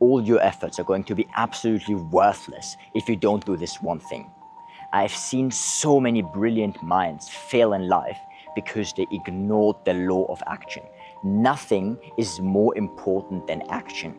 all your efforts are going to be absolutely worthless if you don't do this one thing. I've seen so many brilliant minds fail in life because they ignored the law of action. Nothing is more important than action.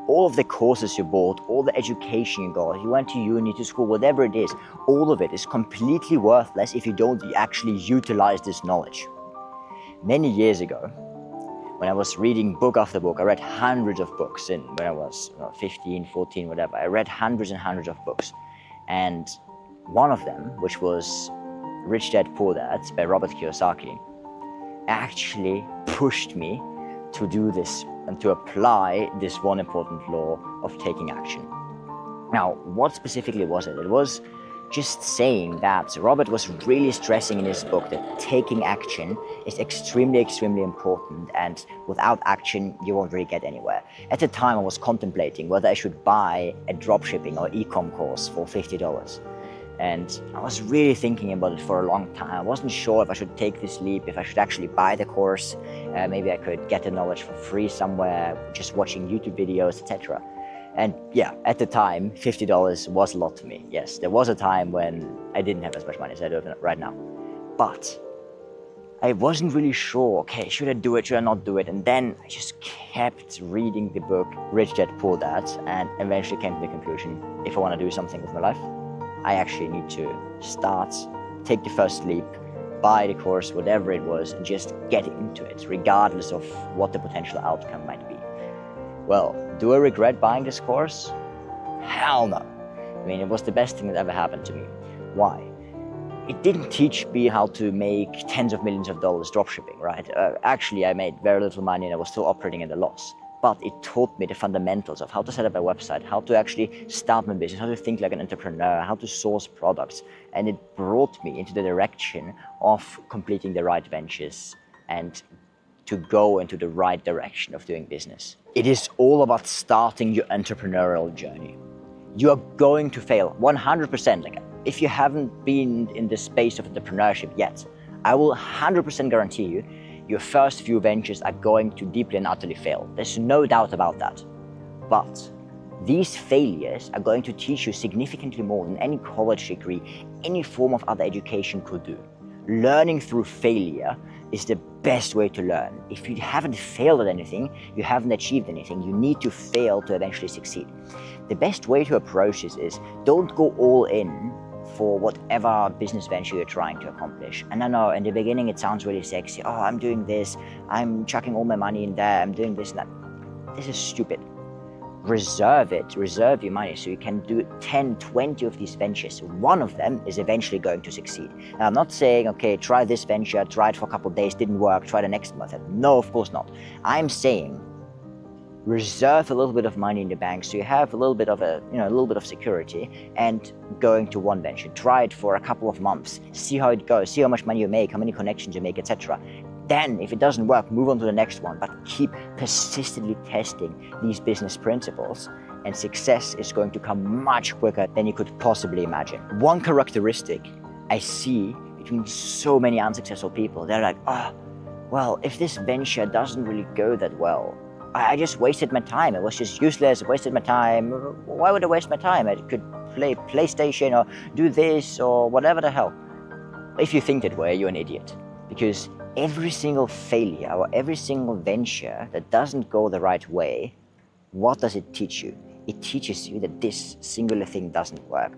All of the courses you bought, all the education you got, you went to uni, to school, whatever it is, all of it is completely worthless if you don't actually utilize this knowledge. Many years ago, when I was reading book after book, I read hundreds of books when I was 15, 14, whatever. I read hundreds and hundreds of books. And one of them, which was Rich Dad Poor Dad by Robert Kiyosaki, actually pushed me to do this and to apply this one important law of taking action. Now, what specifically was it? It was just saying that Robert was really stressing in his book that taking action is extremely, extremely important, and without action, you won't really get anywhere. At the time, I was contemplating whether I should buy a dropshipping or e-com course for $50. And I was really thinking about it for a long time. I wasn't sure if I should take this leap, if I should actually buy the course. Maybe I could get the knowledge for free somewhere, just watching YouTube videos, etc. And yeah, at the time, $50 was a lot to me. Yes, there was a time when I didn't have as much money as I do right now. But I wasn't really sure, okay, should I do it, should I not do it? And then I just kept reading the book, Rich Dad Poor Dad, and eventually came to the conclusion, if I want to do something with my life, I actually need to start, take the first leap, buy the course, whatever it was, and just get into it, regardless of what the potential outcome might be. Well, do I regret buying this course? Hell no. I mean, it was the best thing that ever happened to me. Why? It didn't teach me how to make tens of millions of dollars dropshipping, right? Actually, I made very little money and I was still operating at a loss. But it taught me the fundamentals of how to set up a website, how to actually start my business, how to think like an entrepreneur, how to source products. And it brought me into the direction of completing the right ventures and to go into the right direction of doing business. It is all about starting your entrepreneurial journey. You are going to fail 100%. Like, if you haven't been in the space of entrepreneurship yet, I will 100% guarantee you, your first few ventures are going to deeply and utterly fail. There's no doubt about that. But these failures are going to teach you significantly more than any college degree, any form of other education could do. Learning through failure is the best way to learn. If you haven't failed at anything, you haven't achieved anything. You need to fail to eventually succeed. The best way to approach this is, don't go all in for whatever business venture you're trying to accomplish. And I know in the beginning it sounds really sexy. Oh, I'm doing this, I'm chucking all my money in there, I'm doing this and that. This is stupid. Reserve it, reserve your money so you can do 10, 20 of these ventures. One of them is eventually going to succeed. Now, I'm not saying, okay, try this venture, try it for a couple of days, didn't work, try the next method. No, of course not. I'm saying reserve a little bit of money in the bank so you have a little bit of a little bit of security, and going to one venture. Try it for a couple of months, see how it goes, see how much money you make, how many connections you make, etc. Then, if it doesn't work, move on to the next one, but keep persistently testing these business principles, and success is going to come much quicker than you could possibly imagine. One characteristic I see between so many unsuccessful people, they're like, oh, well, if this venture doesn't really go that well, I just wasted my time. It was just useless, I wasted my time. Why would I waste my time? I could play PlayStation or do this or whatever the hell. If you think that way, you're an idiot. Because every single failure or every single venture that doesn't go the right way, what does it teach you? It teaches you that this singular thing doesn't work.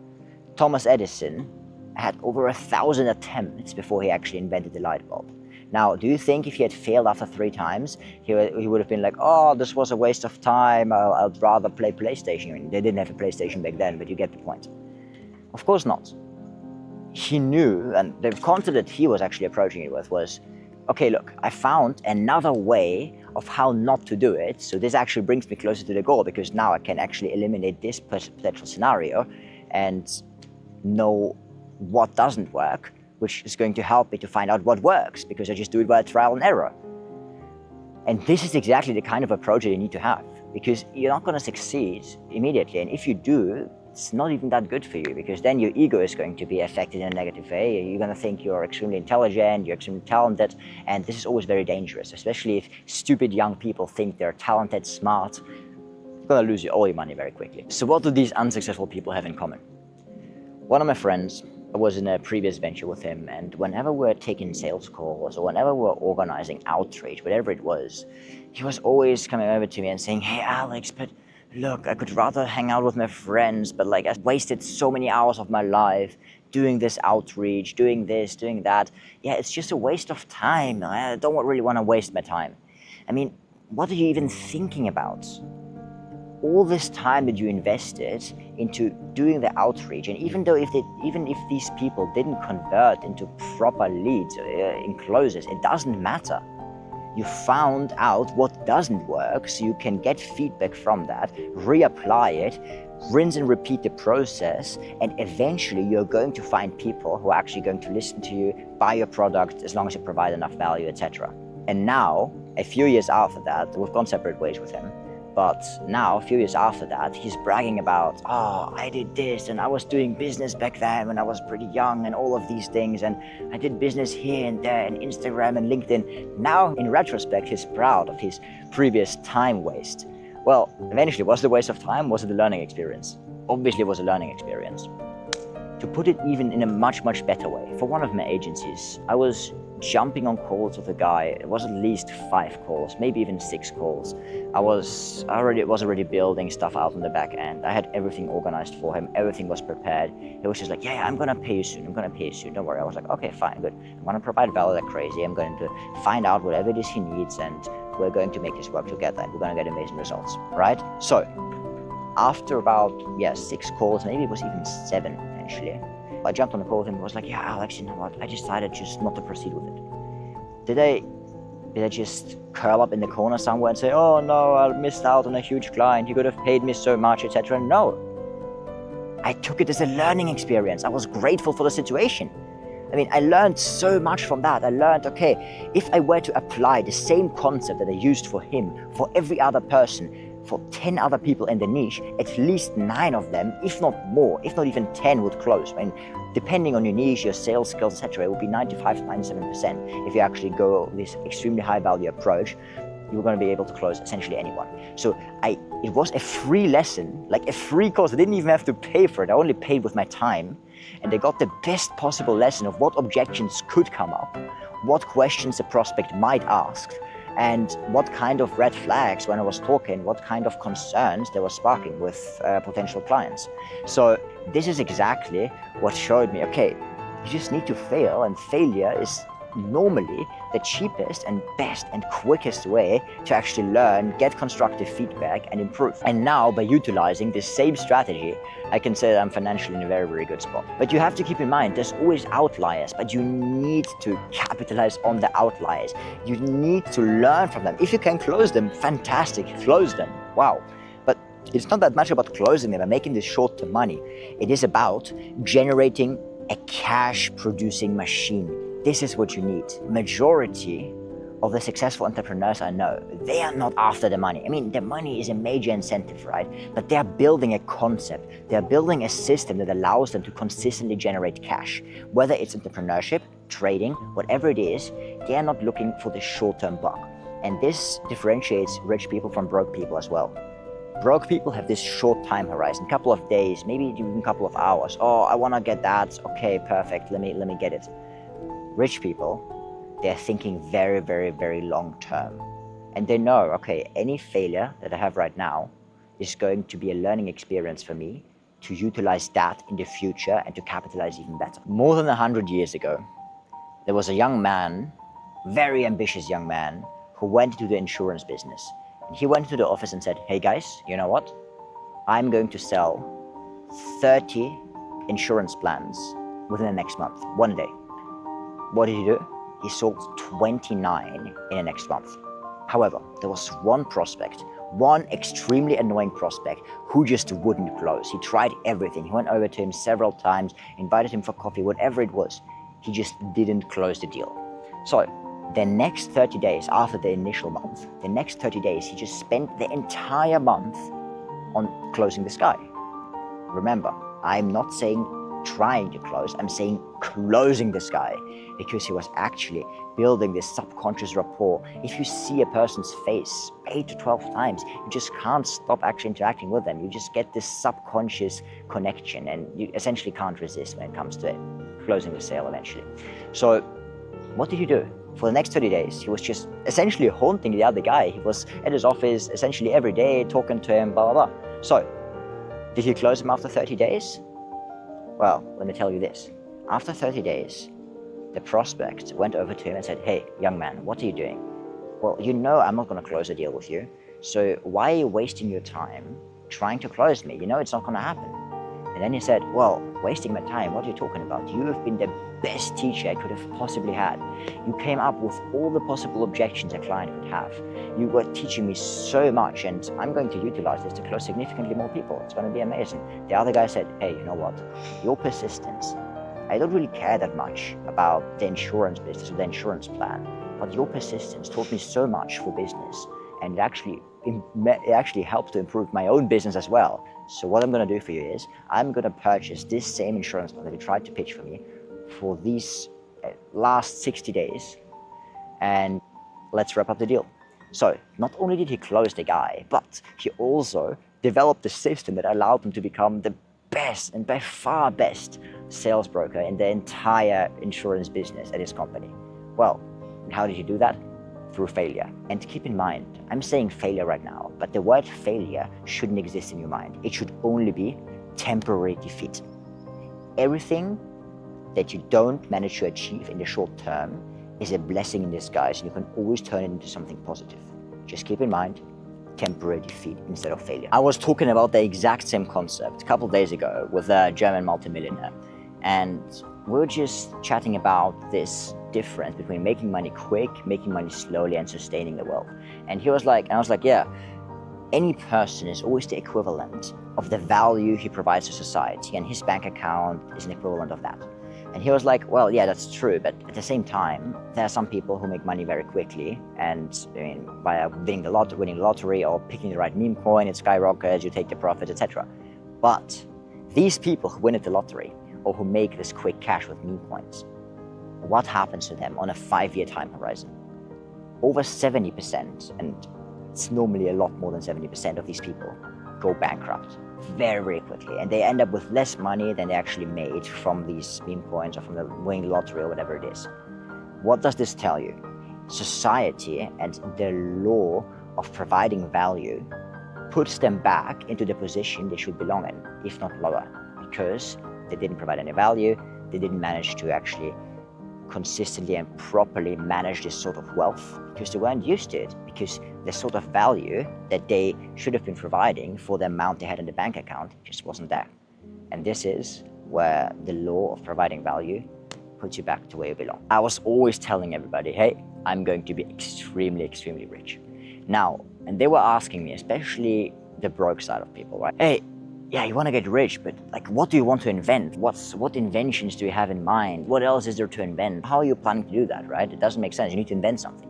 Thomas Edison had over 1,000 attempts before he actually invented the light bulb. Now, do you think if he had failed after 3 times, he would have been like, oh, this was a waste of time, I'd rather play PlayStation? I mean, they didn't have a PlayStation back then, but you get the point. Of course not. He knew, and the concept that he was actually approaching it with was, okay, look, I found another way of how not to do it, so this actually brings me closer to the goal, because now I can actually eliminate this potential scenario and know what doesn't work, which is going to help me to find out what works, because I just do it by trial and error. And this is exactly the kind of approach that you need to have, because you're not going to succeed immediately, and if you do, it's not even that good for you, because then your ego is going to be affected in a negative way. You're going to think you're extremely intelligent, you're extremely talented, and this is always very dangerous, especially if stupid young people think they're talented, smart. going to lose all your money very quickly. So what do these unsuccessful people have in common? One of my friends, I was in a previous venture with him, and whenever we're taking sales calls or whenever we're organizing outreach, whatever it was, he was always coming over to me and saying, hey Alex, but look, I could rather hang out with my friends, but like I wasted so many hours of my life doing this outreach, doing this, doing that. Yeah, it's just a waste of time. I don't really want to waste my time. I mean, what are you even thinking about? All this time that you invested into doing the outreach, and even if these people didn't convert into proper leads, in closes, it doesn't matter. You found out what doesn't work, so you can get feedback from that, reapply it, rinse and repeat the process, and eventually you're going to find people who are actually going to listen to you, buy your product as long as you provide enough value, etc. And now, a few years after that, we've gone separate ways with him. But now, a few years after that, he's bragging about, oh, I did this, and I was doing business back then when I was pretty young, and all of these things, and I did business here and there, and Instagram and LinkedIn. Now, in retrospect, he's proud of his previous time waste. Well, eventually, was it a waste of time? Was it a learning experience? Obviously, it was a learning experience. To put it even in a much, much better way, for one of my agencies, I was jumping on calls with a guy. It was at least 5 calls, maybe even 6 calls. I was already building stuff out on the back end. I had everything organized for him. Everything was prepared. He was just like, yeah, I'm gonna pay you soon. I'm gonna pay you soon. Don't worry. I was like, okay, fine, good. I'm gonna provide value like crazy. I'm going to find out whatever it is he needs, and we're going to make this work together, and we're gonna get amazing results, right? So, after about 6 calls, maybe it was even 7 actually, I jumped on a call with him and was like, yeah, Alex, you know what? I decided just not to proceed with it. Did I just curl up in the corner somewhere and say, oh no, I missed out on a huge client. He could have paid me so much, etc. No. I took it as a learning experience. I was grateful for the situation. I mean, I learned so much from that. I learned, okay, if I were to apply the same concept that I used for him, for every other person, for 10 other people in the niche, at least 9 of them, if not more, if not even 10 would close. I mean, depending on your niche, your sales skills, etc., it would be 95 to 97%. If you actually go this extremely high value approach, you're going to be able to close essentially anyone. So it was a free lesson, like a free course. I didn't even have to pay for it. I only paid with my time. And I got the best possible lesson of what objections could come up, what questions a prospect might ask, and what kind of red flags, when I was talking, what kind of concerns they were sparking with potential clients. So this is exactly what showed me, okay, you just need to fail, and failure is normally the cheapest and best and quickest way to actually learn, get constructive feedback, and improve. And now, by utilizing this same strategy, I can say that I'm financially in a very, very good spot. But you have to keep in mind, there's always outliers, but you need to capitalize on the outliers. You need to learn from them. If you can close them, fantastic, close them, wow. But it's not that much about closing them and making this short-term money. It is about generating a cash-producing machine. This is what you need. Majority of the successful entrepreneurs I know, they are not after the money. I mean, the money is a major incentive, right? But they are building a concept. They are building a system that allows them to consistently generate cash. Whether it's entrepreneurship, trading, whatever it is, they are not looking for the short-term buck. And this differentiates rich people from broke people as well. Broke people have this short time horizon, couple of days, maybe even a couple of hours. Oh, I want to get that. Okay, perfect. Let me get it. Rich people, they're thinking very, very, very long term. And they know, okay, any failure that I have right now is going to be a learning experience for me to utilize that in the future and to capitalize even better. More than 100 years ago, there was a young man, very ambitious young man, who went into the insurance business. And he went to the office and said, hey guys, you know what? I'm going to sell 30 insurance plans within the next month, one day. What did he do? He sold 29 in the next month. However, there was one prospect, one extremely annoying prospect who just wouldn't close. He tried everything. He went over to him several times, invited him for coffee, whatever it was. He just didn't close the deal. So the next 30 days after the initial month, the next 30 days, he just spent the entire month on closing this guy. Remember, I'm not saying trying to close, I'm saying closing this guy, because he was actually building this subconscious rapport. If you see a person's face 8 to 12 times, you just can't stop actually interacting with them. You just get this subconscious connection, and you essentially can't resist when it comes to closing the sale eventually. So what did he do? For the next 30 days, he was just essentially haunting the other guy. He was at his office essentially every day, talking to him, blah, blah, blah. So, did he close him after 30 days? Well, let me tell you this. After 30 days, the prospect went over to him and said, "Hey, young man, what are you doing? Well, you know I'm not going to close a deal with you, so why are you wasting your time trying to close me? You know it's not going to happen." And then he said, "Well, wasting my time, what are you talking about? You have been the best teacher I could have possibly had. You came up with all the possible objections a client could have. You were teaching me so much, and I'm going to utilize this to close significantly more people. It's going to be amazing." The other guy said, "Hey, you know what? Your persistence, I don't really care that much about the insurance business or the insurance plan, but your persistence taught me so much for business, and it actually helped to improve my own business as well. So what I'm going to do for you is I'm going to purchase this same insurance plan that you tried to pitch for me for these last 60 days, and let's wrap up the deal." So not only did he close the guy, but he also developed a system that allowed him to become the best, and by far best, sales broker in the entire insurance business at his company. Well, and how did he do that? Through failure. And keep in mind, I'm saying failure right now, but the word failure shouldn't exist in your mind. It should only be temporary defeat. Everything that you don't manage to achieve in the short term is a blessing in disguise, and you can always turn it into something positive. Just keep in mind, temporary defeat instead of failure. I was talking about the exact same concept a couple of days ago with a German multimillionaire, and we were just chatting about this difference between making money quick, making money slowly, and sustaining the wealth. And I was like, yeah, any person is always the equivalent of the value he provides to society, and his bank account is an equivalent of that. And he was like, well, yeah, that's true, but at the same time, there are some people who make money very quickly, and by winning the lottery or picking the right meme coin, it skyrockets, you take the profit, etc. But these people who win at the lottery, or who make this quick cash with meme coins, what happens to them on a 5-year time horizon? Over 70%, and it's normally a lot more than 70% of these people, go bankrupt very, very quickly, and they end up with less money than they actually made from these meme coins or from the winning lottery or whatever it is. What does this tell you? Society and the law of providing value puts them back into the position they should belong in, if not lower, because they didn't provide any value, they didn't manage to actually consistently and properly manage this sort of wealth, because they weren't used to it, because the sort of value that they should have been providing for the amount they had in the bank account just wasn't there. And this is where the law of providing value puts you back to where you belong. I was always telling everybody, hey, I'm going to be extremely, extremely rich. Now, and they were asking me, especially the broke side of people, right? Hey, yeah, you want to get rich, but like, what do you want to invent? What inventions do you have in mind? What else is there to invent? How are you planning to do that, right? It doesn't make sense. You need to invent something.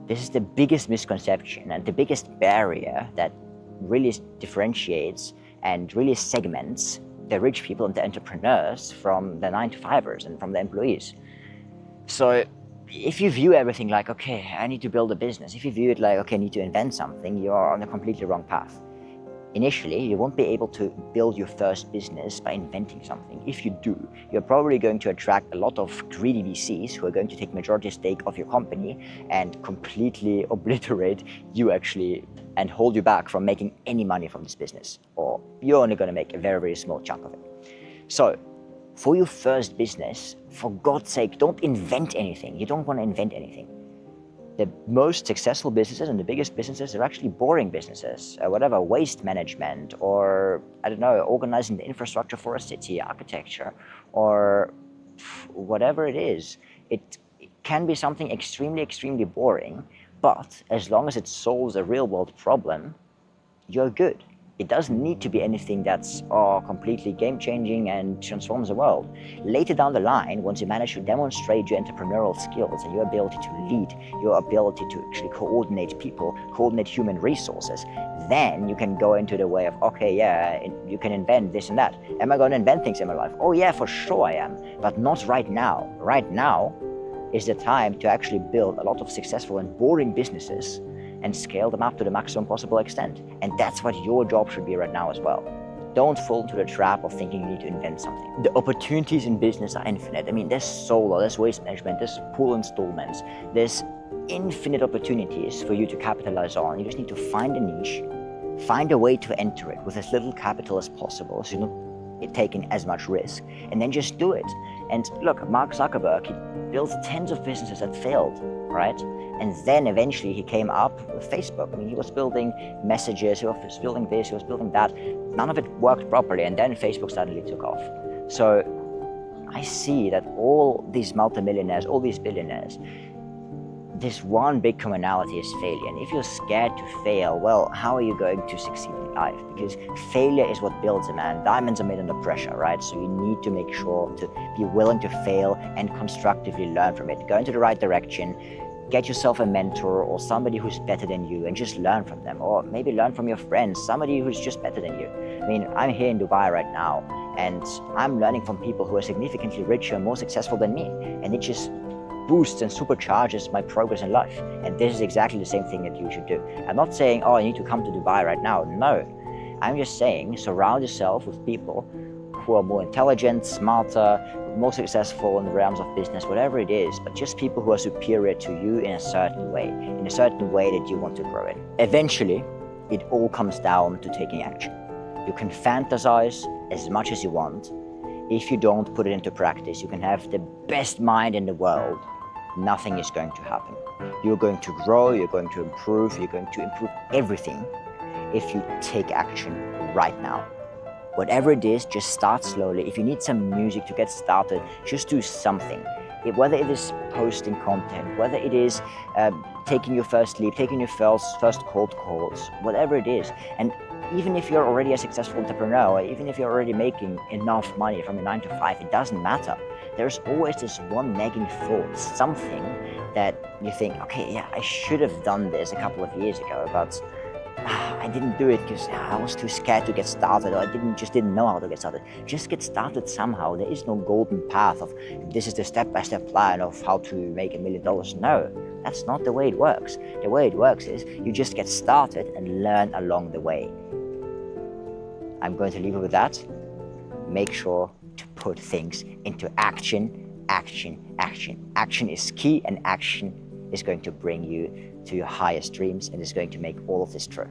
This is the biggest misconception and the biggest barrier that really differentiates and really segments the rich people and the entrepreneurs from the 9-to-5ers and from the employees. So if you view everything like, okay, I need to build a business, if you view it like, okay, I need to invent something, you're on a completely wrong path. Initially, you won't be able to build your first business by inventing something. If you do, you're probably going to attract a lot of greedy VCs who are going to take majority stake of your company and completely obliterate you actually and hold you back from making any money from this business. Or you're only going to make a very, very small chunk of it. So for your first business, for God's sake, don't invent anything. You don't want to invent anything. The most successful businesses and the biggest businesses are actually boring businesses, whatever, waste management, or I don't know, organizing the infrastructure for a city, architecture, or whatever it is. It can be something extremely, extremely boring, but as long as it solves a real world problem, you're good. It doesn't need to be anything that's completely game-changing and transforms the world. Later down the line, once you manage to demonstrate your entrepreneurial skills and your ability to lead, your ability to actually coordinate people, coordinate human resources, then you can go into the way of, okay, yeah, you can invent this and that. Am I going to invent things in my life? Oh yeah, for sure I am, but not right now. Right now is the time to actually build a lot of successful and boring businesses and scale them up to the maximum possible extent. And that's what your job should be right now as well. Don't fall into the trap of thinking you need to invent something. The opportunities in business are infinite. I mean, there's solar, there's waste management, there's pool installments, there's infinite opportunities for you to capitalize on. You just need to find a niche, find a way to enter it with as little capital as possible, so you're not taking as much risk, and then just do it. And look, Mark Zuckerberg, he built tens of businesses that failed, right? And then eventually he came up with Facebook. I mean, he was building messages, he was building this, he was building that. None of it worked properly, and then Facebook suddenly took off. So I see that all these multimillionaires, all these billionaires, this one big commonality is failure. And if you're scared to fail, well, how are you going to succeed in life? Because failure is what builds a man. Diamonds are made under pressure, right? So you need to make sure to be willing to fail and constructively learn from it. Go into the right direction, get yourself a mentor or somebody who's better than you and just learn from them. Or maybe learn from your friends, somebody who's just better than you. I mean, I'm here in Dubai right now, and I'm learning from people who are significantly richer and more successful than me. And it just boosts and supercharges my progress in life. And this is exactly the same thing that you should do. I'm not saying, oh, you need to come to Dubai right now. No, I'm just saying surround yourself with people who are more intelligent, smarter, more successful in the realms of business, whatever it is, but just people who are superior to you in a certain way that you want to grow in. Eventually, it all comes down to taking action. You can fantasize as much as you want. If you don't put it into practice, you can have the best mind in the world. Nothing is going to happen. You're going to grow, you're going to improve everything if you take action right now. Whatever it is, just start slowly. If you need some music to get started, just do something. Whether it is posting content, whether it is taking your first leap, taking your first cold calls, whatever it is. And even if you're already a successful entrepreneur, even if you're already making enough money from a 9 to 5, it doesn't matter. There's always this one nagging thought, something that you think, okay, yeah, I should have done this a couple of years ago, but I didn't do it because I was too scared to get started, or I didn't know how to get started. Just get started somehow. There is no golden path of this is the step-by-step plan of how to make $1 million. No, that's not the way it works. The way it works is you just get started and learn along the way. I'm going to leave it with that. Make sure to put things into action, action, action. Action is key, and action is going to bring you to your highest dreams and is going to make all of this true.